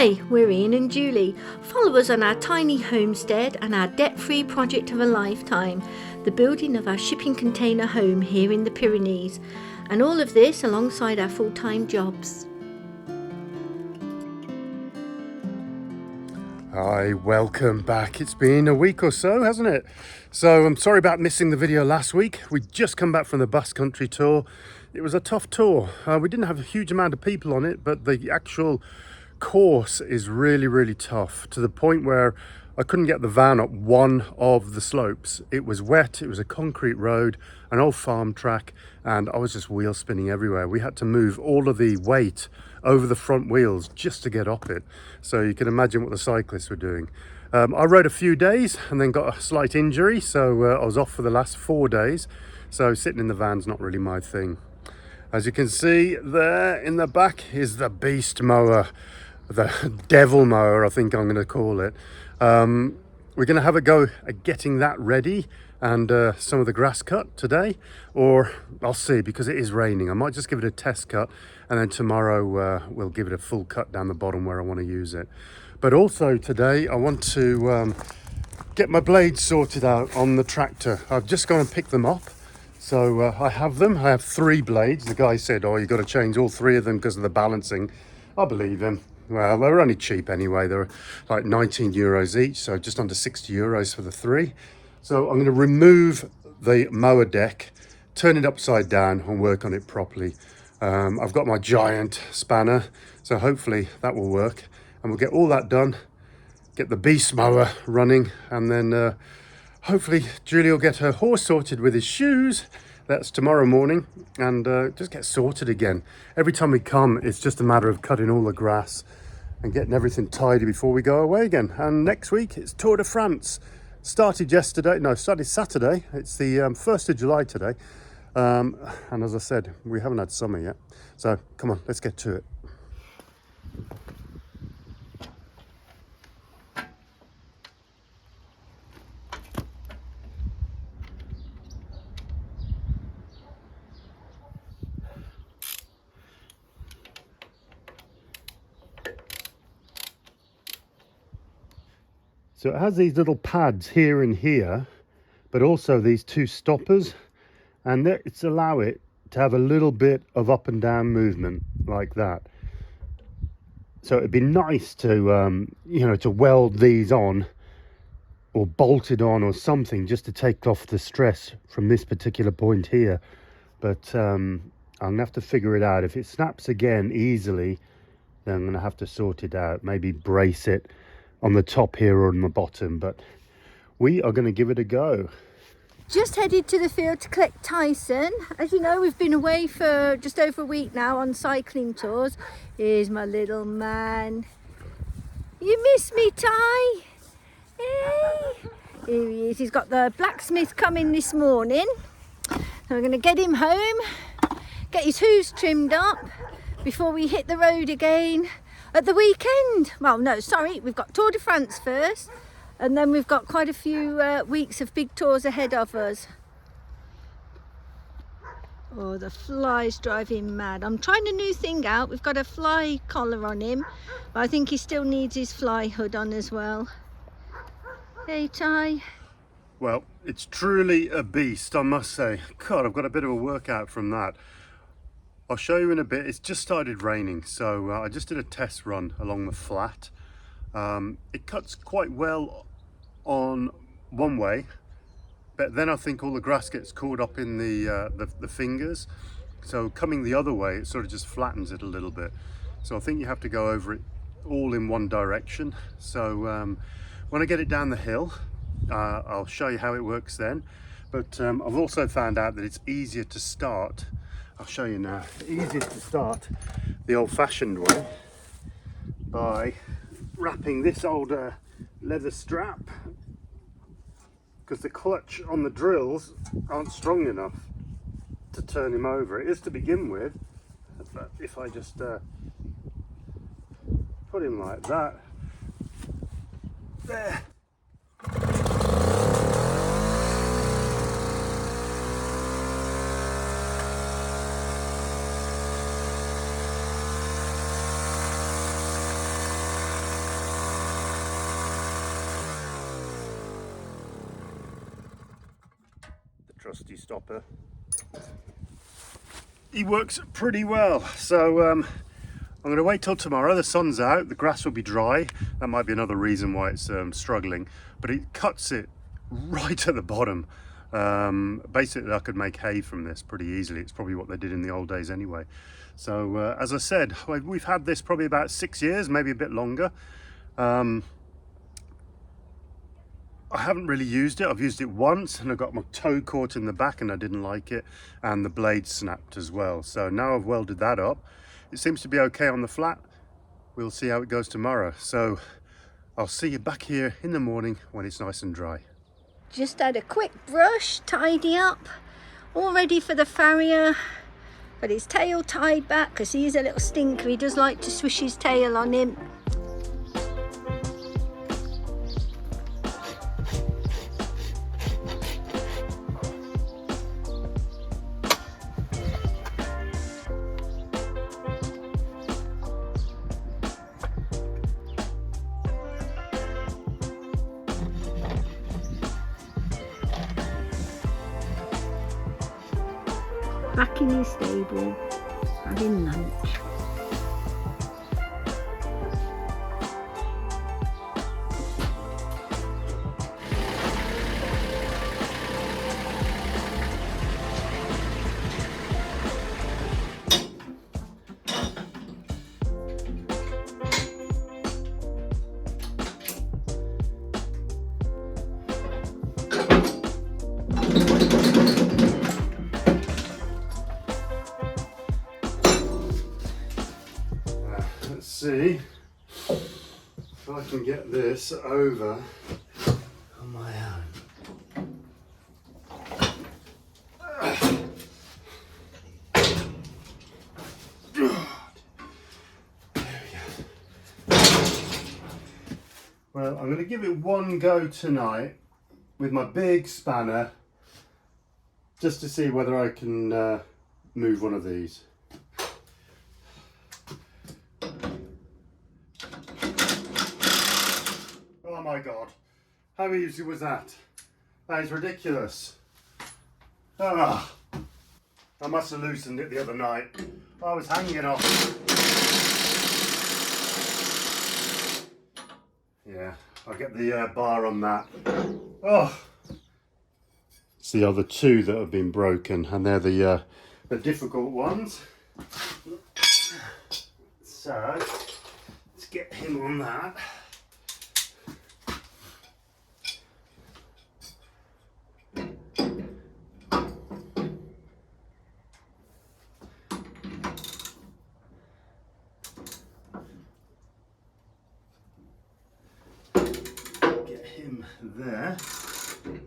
Hi, we're Ian and Julie. Follow us on our tiny homestead and our debt-free project of a lifetime, the building of our shipping container home here in the Pyrenees, and all of this alongside our full-time jobs. Hi, welcome back. It's been a week or so, hasn't it? So I'm sorry about missing the video last week. We just come back from the Basque Country tour. It was a tough tour. We didn't have a huge amount of people on it, but the actual course is really tough, to the point where I couldn't get the van up one of the slopes. It was wet, it was a concrete road, an old farm track, and I was just wheel spinning everywhere. We had to move all of the weight over the front wheels just to get up it. So you can imagine what the cyclists were doing. I rode a few days and then got a slight injury, so I was off for the last 4 days. So sitting in the van's not really my thing. As you can see there in the back is the beast mower, the devil mower, I think I'm going to call it. We're going to have a go at getting that ready and some of the grass cut today, or I'll see, because it is raining. I might just give it a test cut, and then tomorrow we'll give it a full cut down the bottom where I want to use it. But also today I want to get my blades sorted out on the tractor. I've just gone and picked them up. So I have them. I have 3 blades. The guy said, oh, you've got to change all 3 of them because of the balancing. I believe him. Well, they were only cheap anyway. They were like 19 euros each, so just under 60 euros for the 3. So I'm going to remove the mower deck, turn it upside down and work on it properly. I've got my giant spanner, so hopefully that will work. And we'll get all that done, get the beast mower running, and then hopefully Julie will get her horse sorted with his shoes. That's tomorrow morning, and just get sorted again. Every time we come, it's just a matter of cutting all the grass and getting everything tidy before we go away again. And next week, it's Tour de France. Started Saturday. It's the 1st of July today. And as I said, we haven't had summer yet. So come on, let's get to it. So it has these little pads here and here, but also these 2 stoppers, and it's allow it to have a little bit of up and down movement like that. So it'd be nice to, to weld these on or bolt it on or something, just to take off the stress from this particular point here. But I'm gonna have to figure it out. If it snaps again easily, then I'm gonna have to sort it out. Maybe brace it on the top here or on the bottom, but we are going to give it a go. Just headed to the field to collect Tyson. As you know, we've been away for just over a week now on cycling tours. Here's my little man. You miss me, Ty? Hey. Here he is. He's got the blacksmith coming this morning. So we're going to get him home, get his hooves trimmed up before we hit the road again at the weekend. Well, no, sorry, we've got Tour de France first, and then we've got quite a few weeks of big tours ahead of us. Oh, the flies drive him mad. I'm trying a new thing out. We've got a fly collar on him, but I think he still needs his fly hood on as well. Hey, Ty. Well, it's truly a beast, I must say. God, I've got a bit of a workout from that. I'll show you in a bit. It's just started raining, so I just did a test run along the flat. It cuts quite well on one way, but then I think all the grass gets caught up in the fingers. So coming the other way, it sort of just flattens it a little bit. So I think you have to go over it all in one direction. So when I get it down the hill, I'll show you how it works then. But I've also found out that it's easier to start. I'll show you now. Easier to start the old-fashioned way by wrapping this old leather strap, because the clutch on the drills aren't strong enough to turn him over. It is to begin with, but if I just put him like that, there. trusty stopper. He works pretty well. So I'm going to wait till tomorrow. The sun's out, the grass will be dry. That might be another reason why it's struggling, but it cuts it right at the bottom. Basically I could make hay from this pretty easily. It's probably what they did in the old days anyway. So as I said, we've had this probably about 6 years, maybe a bit longer. I haven't really used it. I've used it once and I got my toe caught in the back and I didn't like it, and the blade snapped as well. So now I've welded that up. It seems to be okay on the flat. We'll see how it goes tomorrow. So I'll see you back here in the morning when it's nice and dry. Just had a quick brush, tidy up, all ready for the farrier. Got his tail tied back because he's a little stinker. He does like to swish his tail on him. Back in his stable, having lunch. See if I can get this over on my own. Well, I'm going to give it one go tonight with my big spanner just to see whether I can move one of these. Oh my God, how easy was that? That is ridiculous. Ah, I must have loosened it the other night. I was hanging off. Yeah, I'll get the bar on that. Oh, it's the other two that have been broken, and they're the difficult ones. So let's get him on that. There,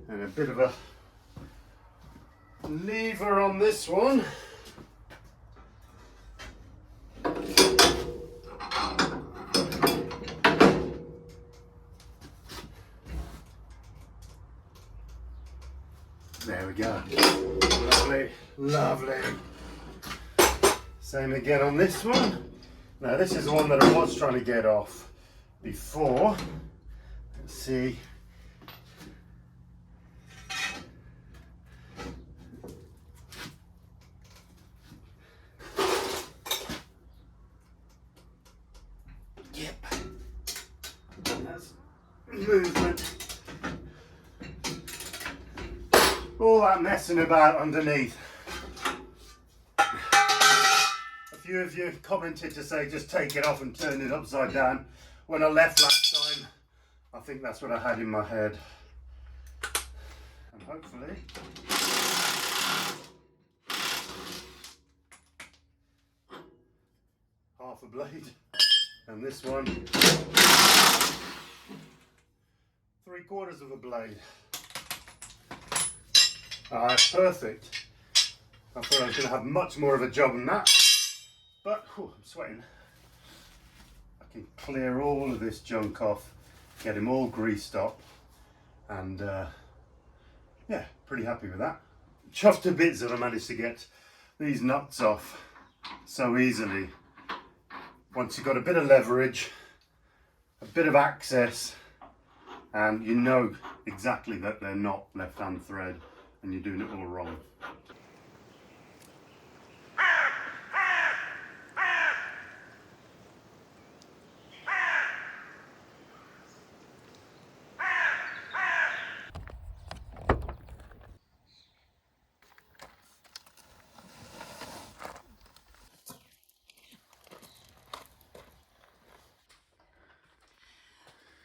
and a bit of a lever on this one. There we go. Lovely, lovely. Same again on this one. Now this is the one that I was trying to get off before. Let's see. Movement. All that messing about underneath. A few of you commented to say just take it off and turn it upside down. When I left last time, I think that's what I had in my head. And hopefully half a blade, and this one 3/4 of a blade. Perfect. I thought I was going to have much more of a job than that, but I'm sweating. I can clear all of this junk off, get him all greased up, and yeah, pretty happy with that. Chuffed to bits that I managed to get these nuts off so easily. Once you've got a bit of leverage, a bit of access, and you know exactly that they're not left-hand thread, and you're doing it all wrong.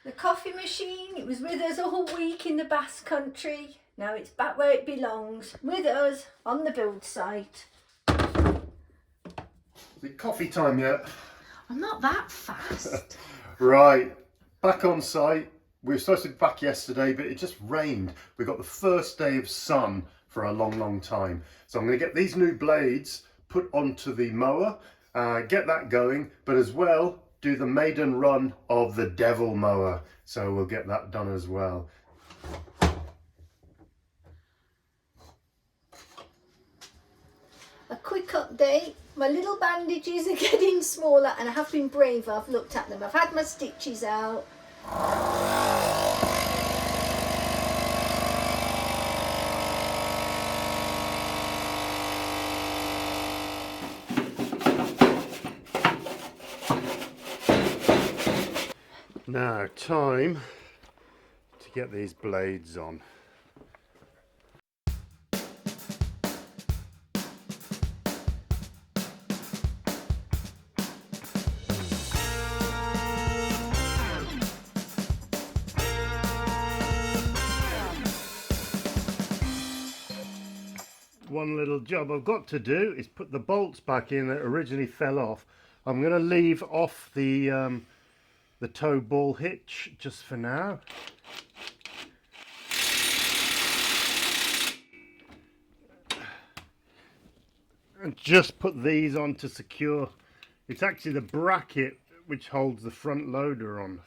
The coffee machine, it was with us all week in the Basque Country. Now it's back where it belongs, with us on the build site. Is it coffee time yet? I'm not that fast. Right, back on site. We were supposed to be back yesterday, but it just rained. We got the first day of sun for a long time. So I'm going to get these new blades put onto the mower, get that going, but as well do the maiden run of the devil mower. So we'll get that done as well. A quick update, my little bandages are getting smaller and I have been brave, I've looked at them. I've had my stitches out. Now, time to get these blades on. One little job I've got to do is put the bolts back in that originally fell off. I'm going to leave off the toe ball hitch just for now. And just put these on to secure. It's actually the bracket which holds the front loader on.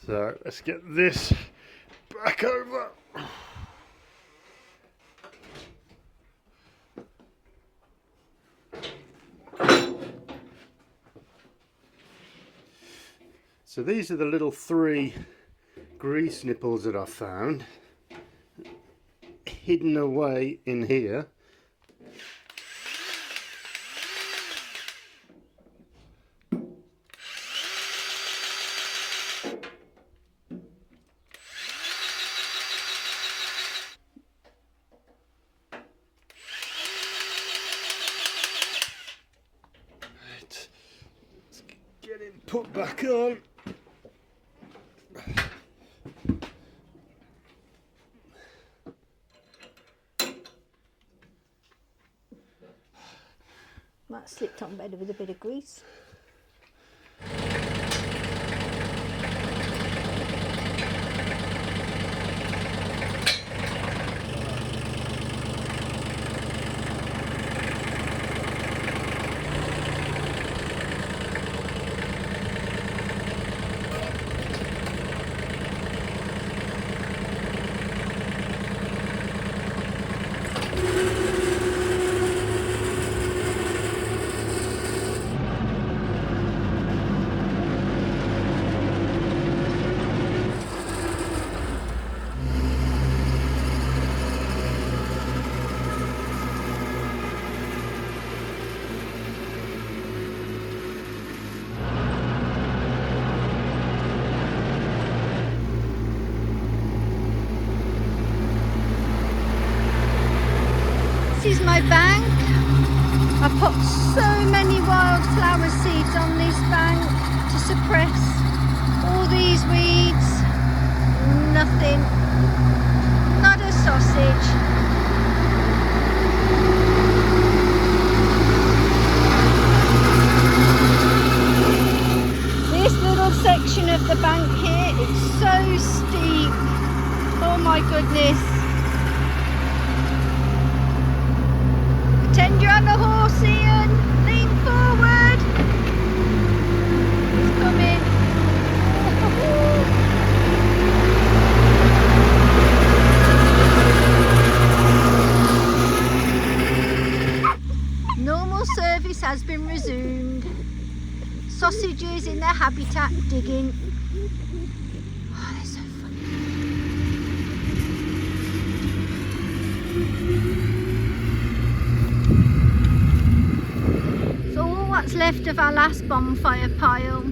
So let's get this back over. So these are the little 3 grease nipples that I found hidden away in here. Right. Let's get him put back on. That slipped on better with a bit of grease. This is my bank. I put so many wildflower seeds on this bank to suppress all these weeds. Nothing. Not a sausage. This little section of the bank here, it's so steep. Oh my goodness. Pretend you're on a horse, Ian. Lean forward. He's coming. Normal service has been resumed. Sausages in their habitat digging. Oh, they're so funny. So all what's left of our last bonfire pile.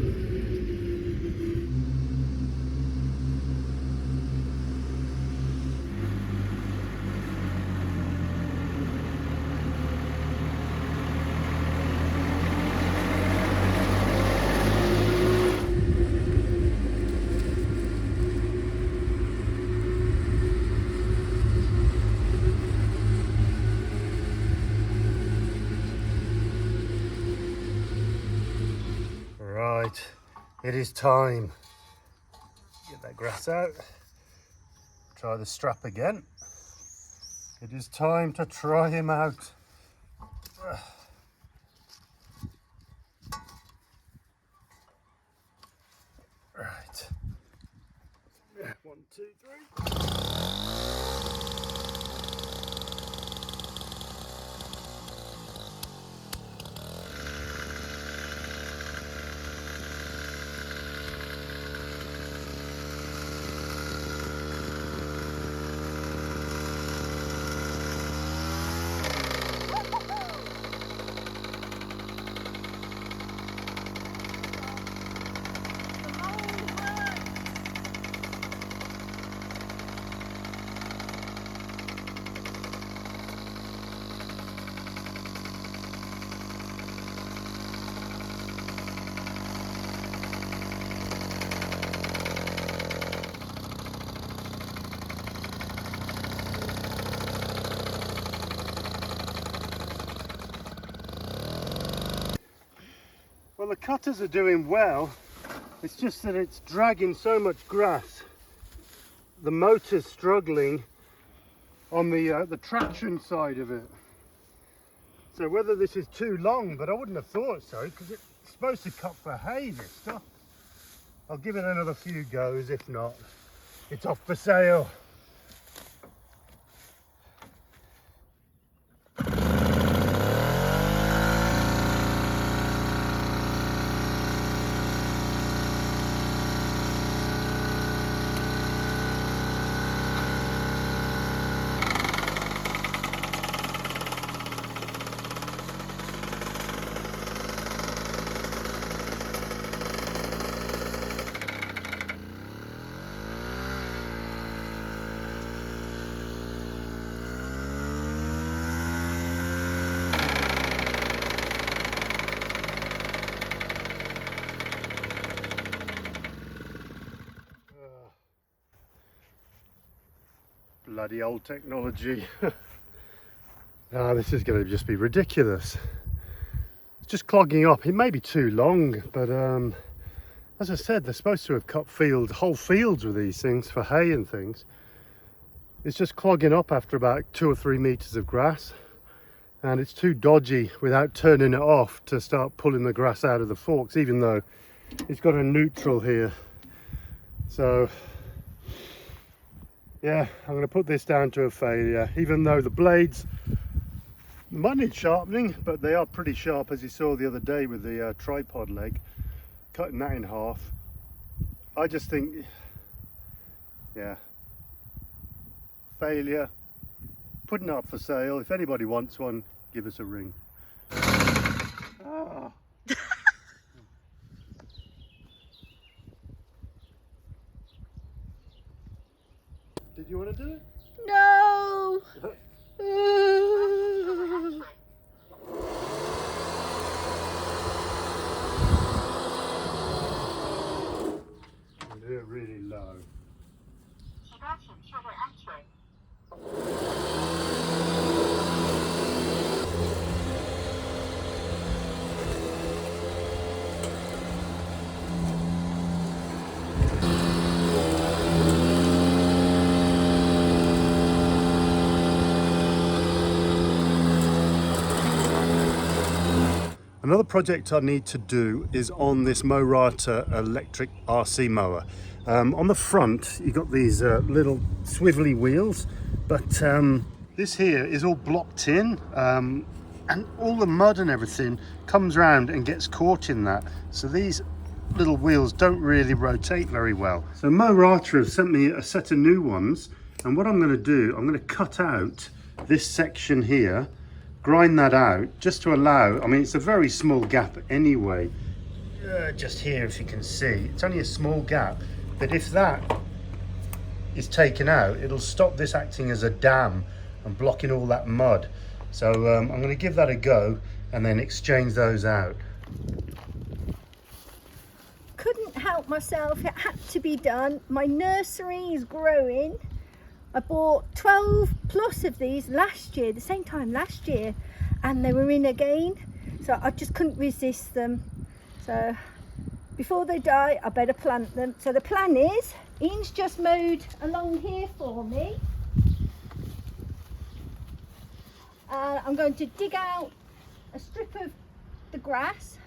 Right, it is time. Get that grass out. Try the strap again. It is time to try him out. Right. 1, 2, 3. Well, the cutters are doing well. It's just that it's dragging so much grass. The motor's struggling on the traction side of it. So whether this is too long, but I wouldn't have thought so, because it's supposed to cut for hay, this stuff. I'll give it another few goes. If not, it's off for sale. Bloody old technology. This is going to just be ridiculous. It's just clogging up. It may be too long, but as I said, they're supposed to have cut whole fields with these things for hay and things. It's just clogging up after about 2 or 3 meters of grass, and it's too dodgy without turning it off to start pulling the grass out of the forks, even though it's got a neutral here. So yeah, I'm going to put this down to a failure, even though the blades might need sharpening, but they are pretty sharp, as you saw the other day with the tripod leg, cutting that in half. I just think, yeah, failure, putting it up for sale. If anybody wants one, give us a ring. Ah. Did you want to do it? No! Do it really low. Another project I need to do is on this Mower electric RC mower. On the front, you've got these little swivelly wheels, but this here is all blocked in, and all the mud and everything comes around and gets caught in that. So these little wheels don't really rotate very well. So Mower have sent me a set of new ones, and what I'm going to do, I'm going to cut out this section here, grind that out just to allow, I mean it's a very small gap anyway, just here if you can see, it's only a small gap, but if that is taken out, it'll stop this acting as a dam and blocking all that mud. So I'm going to give that a go and then exchange those out. Couldn't help myself, it had to be done. My nursery is growing. I bought 12 plus of these last year, the same time last year, and they were in again, so I just couldn't resist them. So before they die, I better plant them. So the plan is, Ian's just mowed along here for me. I'm going to dig out a strip of the grass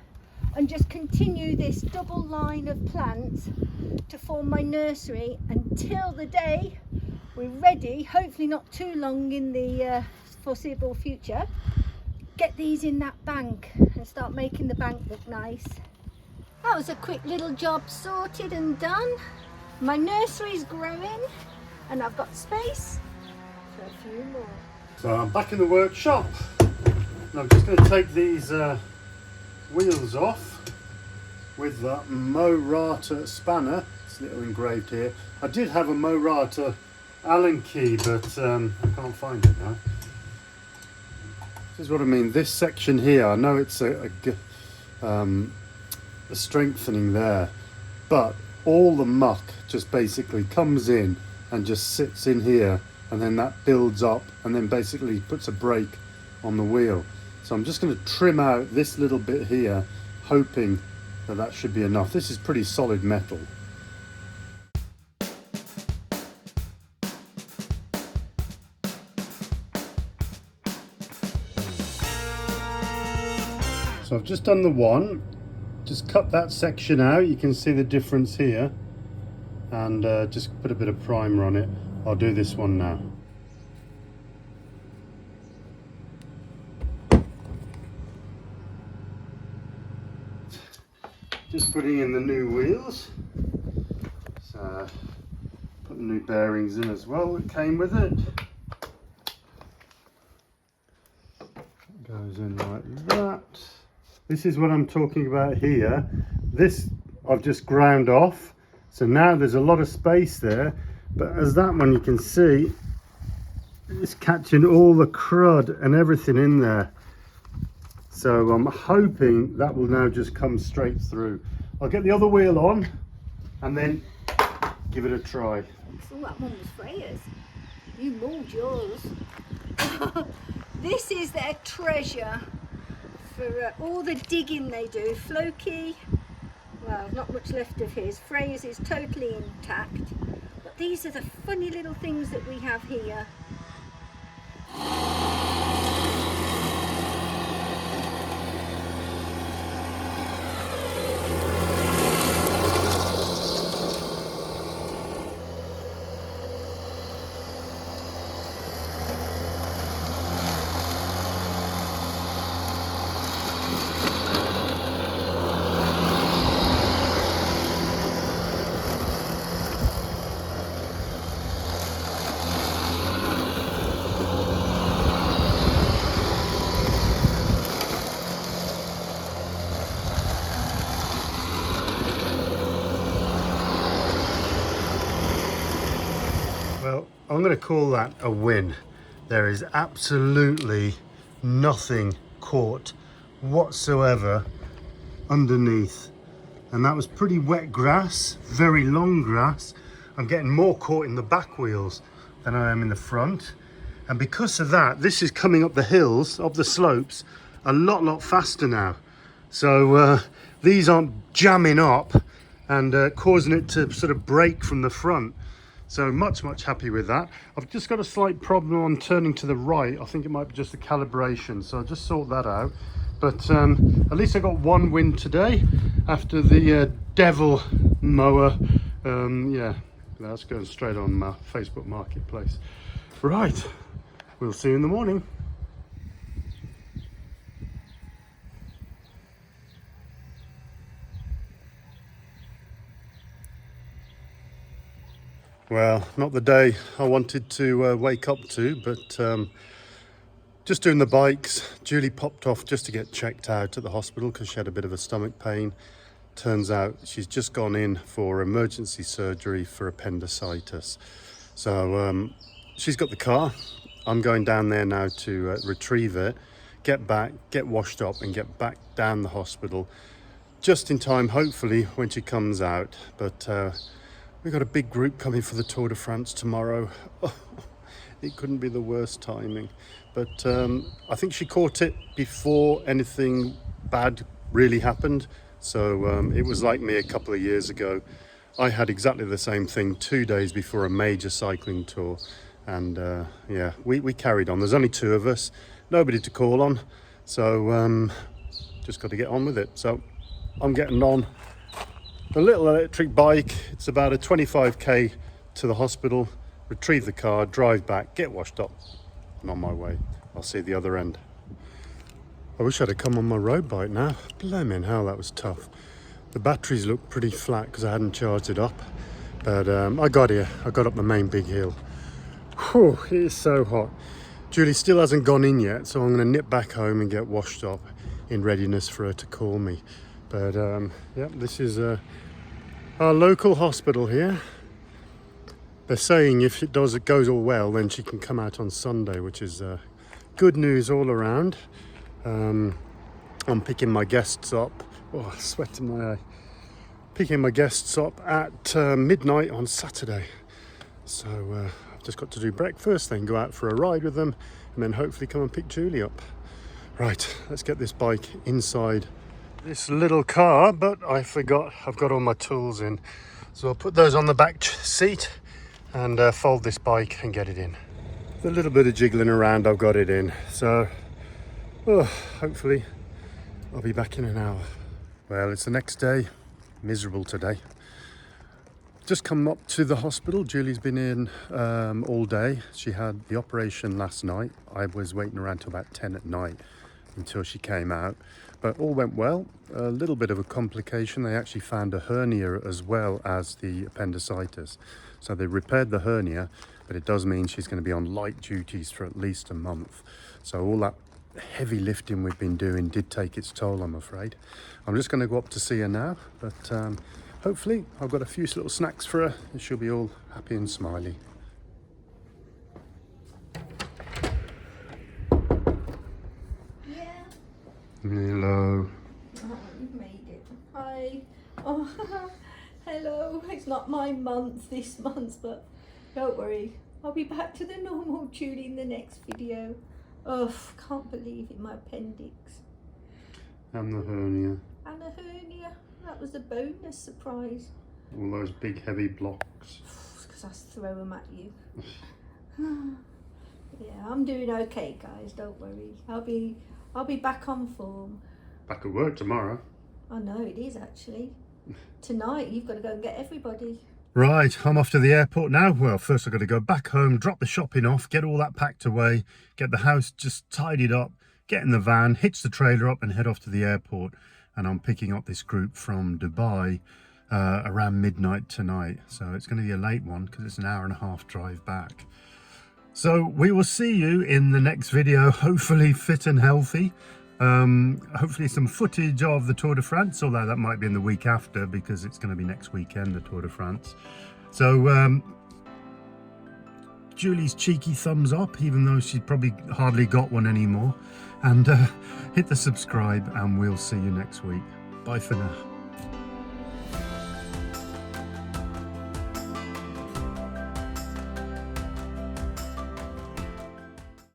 and just continue this double line of plants to form my nursery until the day we're ready, hopefully not too long in the foreseeable future, get these in that bank and start making the bank look nice. That was a quick little job sorted and done. My nursery's growing and I've got space for a few more. So I'm back in the workshop. And I'm just going to take these wheels off with that Mower spanner. It's a little engraved here. I did have a Mower Allen key, but I can't find it now. This is what I mean. This section here, I know it's a strengthening there, but all the muck just basically comes in and just sits in here, and then that builds up and then basically puts a brake on the wheel. So I'm just going to trim out this little bit here, hoping that that should be enough. This is pretty solid metal. So I've just done the one, just cut that section out, you can see the difference here, and just put a bit of primer on it. I'll do this one now. Just putting in the new wheels, so put the new bearings in as well that came with it. Goes in like that. This is what I'm talking about here. This I've just ground off, so now there's a lot of space there, but as that one you can see, it's catching all the crud and everything in there. So I'm hoping that will now just come straight through. I'll get the other wheel on and then give it a try. Oh, that one was Freya's. You mauled yours. This is their treasure for all the digging they do. Floki, well, not much left of his. Freya's is totally intact. But these are the funny little things that we have here. Well, I'm going to call that a win. There is absolutely nothing caught whatsoever underneath, and that was pretty wet grass, very long grass. I'm getting more caught in the back wheels than I am in the front, and because of that, this is coming up the hills, up the slopes, a lot faster now. So these aren't jamming up and causing it to sort of break from the front. So much happy with that. I've just got a slight problem on turning to the right. I think it might be just the calibration, so I'll just sort that out. But at least I got one win today after the devil mower. Yeah, that's going straight on my Facebook Marketplace. Right, we'll see you in the morning. Well, not the day I wanted to wake up to, but just doing the bikes. Julie popped off just to get checked out at the hospital because she had a bit of a stomach pain. Turns out she's just gone in for emergency surgery for appendicitis. So she's got the car. I'm going down there now to retrieve it, get back, get washed up and get back down the hospital just in time, hopefully, when she comes out. But we've got a big group coming for the Tour de France tomorrow. Oh, it couldn't be the worst timing. But I think she caught it before anything bad really happened. So it was like me a couple of years ago. I had exactly the same thing 2 days before a major cycling tour. And yeah, we carried on. There's only 2 of us, nobody to call on. So just got to get on with it. So I'm getting on a little electric bike. It's about a 25k to the hospital, retrieve the car, drive back, get washed up, and on my way. I'll see the other end. I wish I'd have come on my road bike now. Blimey hell, that was tough. The batteries looked pretty flat because I hadn't charged it up. But I got here. I got up the main big hill. Whew, it is so hot. Julie still hasn't gone in yet, so I'm going to nip back home and get washed up in readiness for her to call me. But yeah, this is our local hospital here. They're saying if it goes all well, then she can come out on Sunday, which is good news all around. I'm picking my guests up. Oh, sweat in my eye. Picking my guests up at midnight on Saturday. So I've just got to do breakfast, then go out for a ride with them, and then hopefully come and pick Julie up. Right, let's get this bike inside this little car, but I forgot I've got all my tools in. So I'll put those on the back seat and fold this bike and get it in. With a little bit of jiggling around, I've got it in. So hopefully I'll be back in an hour. Well, it's the next day. Miserable today. Just come up to the hospital. Julie's been in all day. She had the operation last night. I was waiting around till about 10 at night until she came out, but all went well. A little bit of a complication. They actually found a hernia as well as the appendicitis. So they repaired the hernia, but it does mean she's going to be on light duties for at least a month. So all that heavy lifting we've been doing did take its toll, I'm afraid. I'm just going to go up to see her now, but hopefully I've got a few little snacks for her and she'll be all happy and smiley. Yeah. Hello. Oh, you've made it. Hi. Oh, hello. It's not my month this month, but don't worry. I'll be back to the normal Julie in the next video. Oh, can't believe it, my appendix. And the hernia. And a hernia. That was a bonus surprise. All those big heavy blocks. Because I throw them at you. Yeah, I'm doing okay, guys. Don't worry. I'll be back on form. Back at work tomorrow. I know it is actually. Tonight you've got to go and get everybody. Right, I'm off to the airport now. Well, first I've got to go back home, drop the shopping off, get all that packed away, get the house just tidied up, get in the van, hitch the trailer up and head off to the airport. And I'm picking up this group from Dubai around midnight tonight. So it's going to be a late one because it's an hour and a half drive back. So we will see you in the next video, hopefully fit and healthy. Hopefully some footage of the Tour de France, although that might be in the week after because it's going to be next weekend, the Tour de France. So Julie's cheeky thumbs up, even though she's probably hardly got one anymore, and hit the subscribe and we'll see you next week. Bye for now.